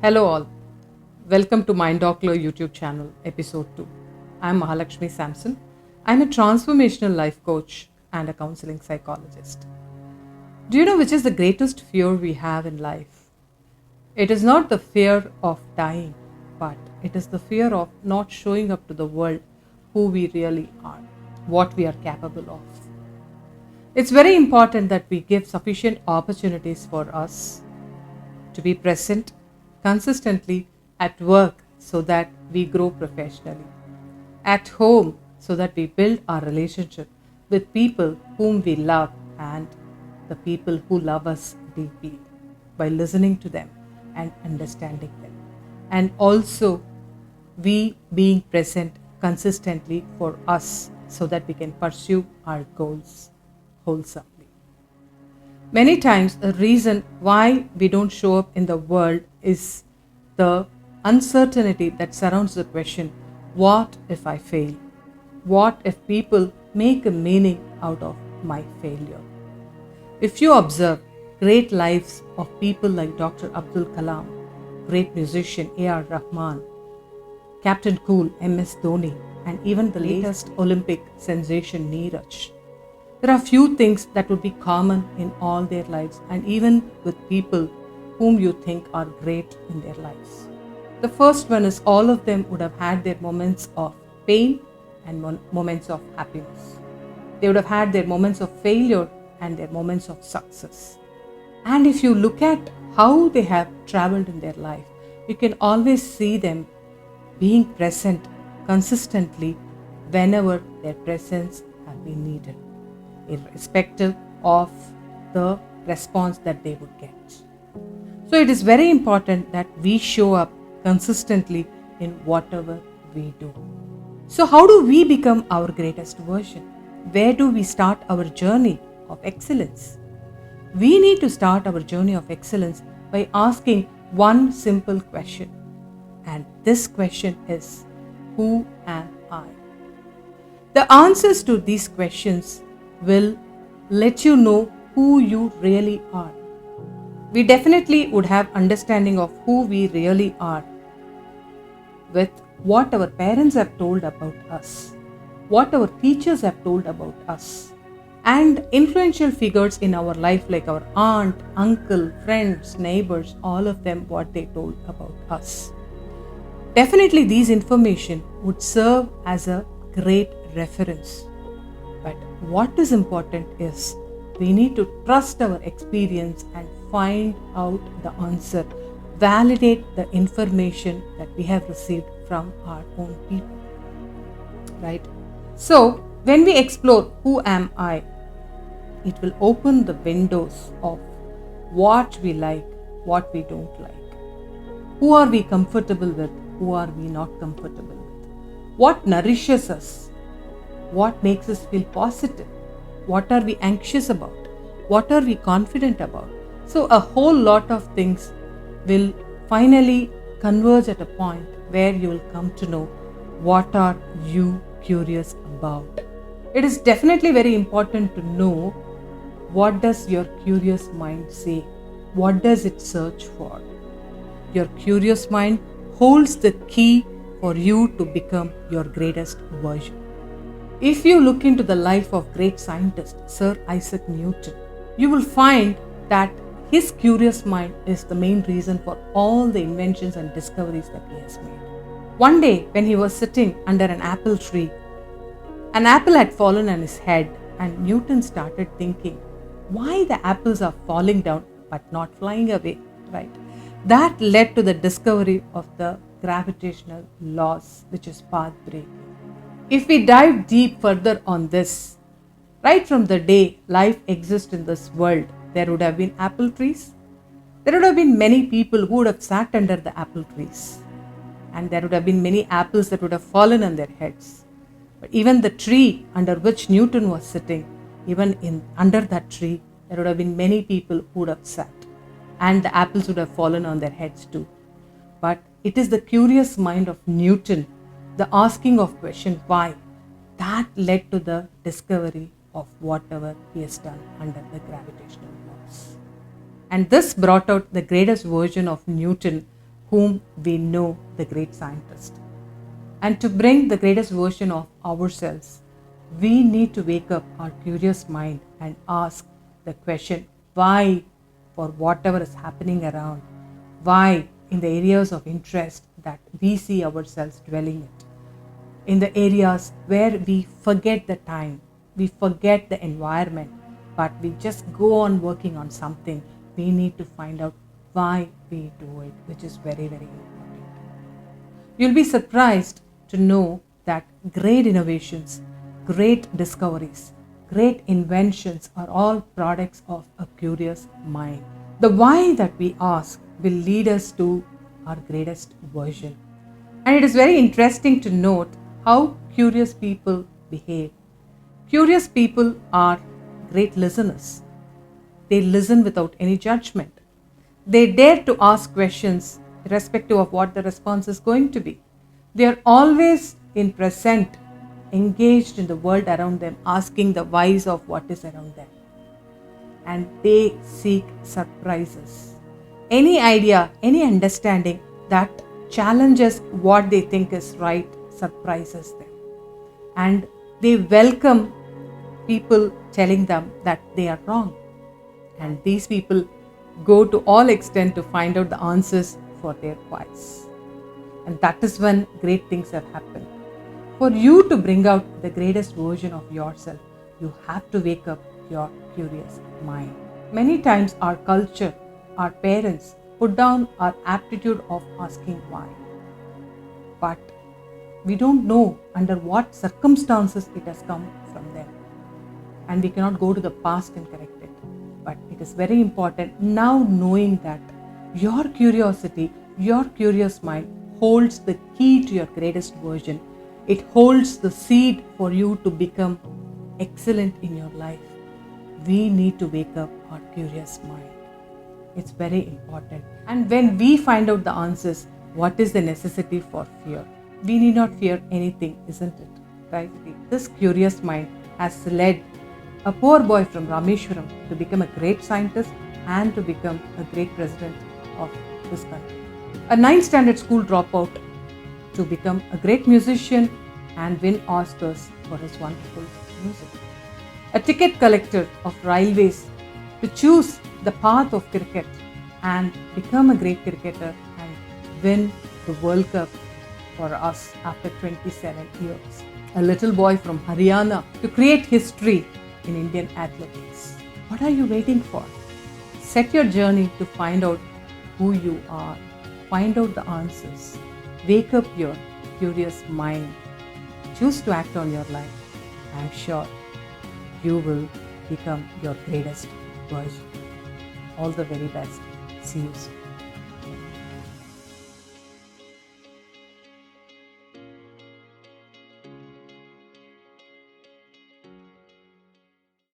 Hello all. Welcome to Mindocular YouTube channel, episode 2. I'm Mahalakshmi Samson. I'm a transformational life coach and a counseling psychologist. Do you know which is the greatest fear we have in life? It is not the fear of dying, but it is the fear of not showing up to the world who we really are, what we are capable of. It's very important that we give sufficient opportunities for us to be present consistently at work so that we grow professionally, at home so that we build our relationship with people whom we love and the people who love us deeply by listening to them and understanding them. And also, we being present consistently for us so that we can pursue our goals wholesomely. Many times, the reason why we don't show up in the world is the uncertainty that surrounds the question, what if I fail? What if people make a meaning out of my failure? If you observe great lives of people like Dr. Abdul Kalam, great musician A.R. Rahman, Captain Cool MS Dhoni, and even the latest Olympic sensation Neeraj, there are few things that would be common in all their lives and even with people whom you think are great in their lives. The first one is all of them would have had their moments of pain and moments of happiness. They would have had their moments of failure and their moments of success. And if you look at how they have traveled in their life, you can always see them being present consistently whenever their presence has been needed, irrespective of the response that they would get. So it is very important that we show up consistently in whatever we do. So how do we become our greatest version? Where do we start our journey of excellence? We need to start our journey of excellence by asking one simple question. And this question is, who am I? The answers to these questions will let you know who you really are. We definitely would have understanding of who we really are with what our parents have told about us, what our teachers have told about us, and influential figures in our life like our aunt, uncle, friends, neighbors, all of them what they told about us. Definitely these information would serve as a great reference. But what is important is we need to trust our experience and find out the answer, validate the information that we have received from our own people. Right? So, when we explore who am I, it will open the windows of what we like, what we don't like. Who are we comfortable with? Who are we not comfortable with? What nourishes us? What makes us feel positive? What are we anxious about? What are we confident about? So a whole lot of things will finally converge at a point where you will come to know what are you curious about. It is definitely very important to know what does your curious mind say? What does it search for? Your curious mind holds the key for you to become your greatest version. If you look into the life of great scientist Sir Isaac Newton, you will find that his curious mind is the main reason for all the inventions and discoveries that he has made. One day, when he was sitting under an apple tree, an apple had fallen on his head, and Newton started thinking, why the apples are falling down but not flying away, right? That led to the discovery of the gravitational laws, which is path breaking. If we dive deep further on this, right from the day life exists in this world, there would have been apple trees. There would have been many people who would have sat under the apple trees. And there would have been many apples that would have fallen on their heads. But even the tree under which Newton was sitting, under that tree, there would have been many people who would have sat. And the apples would have fallen on their heads too. But it is the curious mind of Newton, the asking of question why, that led to the discovery of whatever he has done under the gravitational laws. And this brought out the greatest version of Newton, whom we know, the great scientist. And to bring the greatest version of ourselves, we need to wake up our curious mind and ask the question why for whatever is happening around, why in the areas of interest that we see ourselves dwelling in the areas where we forget the time, we forget the environment, but we just go on working on something. We need to find out why we do it, which is very, very important. You'll be surprised to know that great innovations, great discoveries, great inventions are all products of a curious mind. The why that we ask will lead us to our greatest version. And it is very interesting to note how curious people behave. Curious people are great listeners. They listen without any judgment. They dare to ask questions irrespective of what the response is going to be. They are always in present, engaged in the world around them, asking the whys of what is around them. And they seek surprises. Any idea, any understanding that challenges what they think is right surprises them. And they welcome people telling them that they are wrong. And these people go to all extent to find out the answers for their whys. And that is when great things have happened. For you to bring out the greatest version of yourself, you have to wake up your curious mind. Many times our culture, our parents put down our aptitude of asking why. But we don't know under what circumstances it has come from them. And we cannot go to the past and correct it. But it is very important now knowing that your curiosity, your curious mind holds the key to your greatest version. It holds the seed for you to become excellent in your life. We need to wake up our curious mind. It's very important. And when we find out the answers, what is the necessity for fear? We need not fear anything, isn't it? Right? This curious mind has led a poor boy from Rameshwaram to become a great scientist and to become a great president of this country. A 9th standard school dropout to become a great musician and win Oscars for his wonderful music. A ticket collector of railways to choose the path of cricket and become a great cricketer and win the World Cup for us after 27 years. A little boy from Haryana to create history in Indian athletics. What are you waiting for? Set your journey to find out who you are. Find out the answers. Wake up your curious mind. Choose to act on your life. I am sure you will become your greatest version. All the very best. See you soon.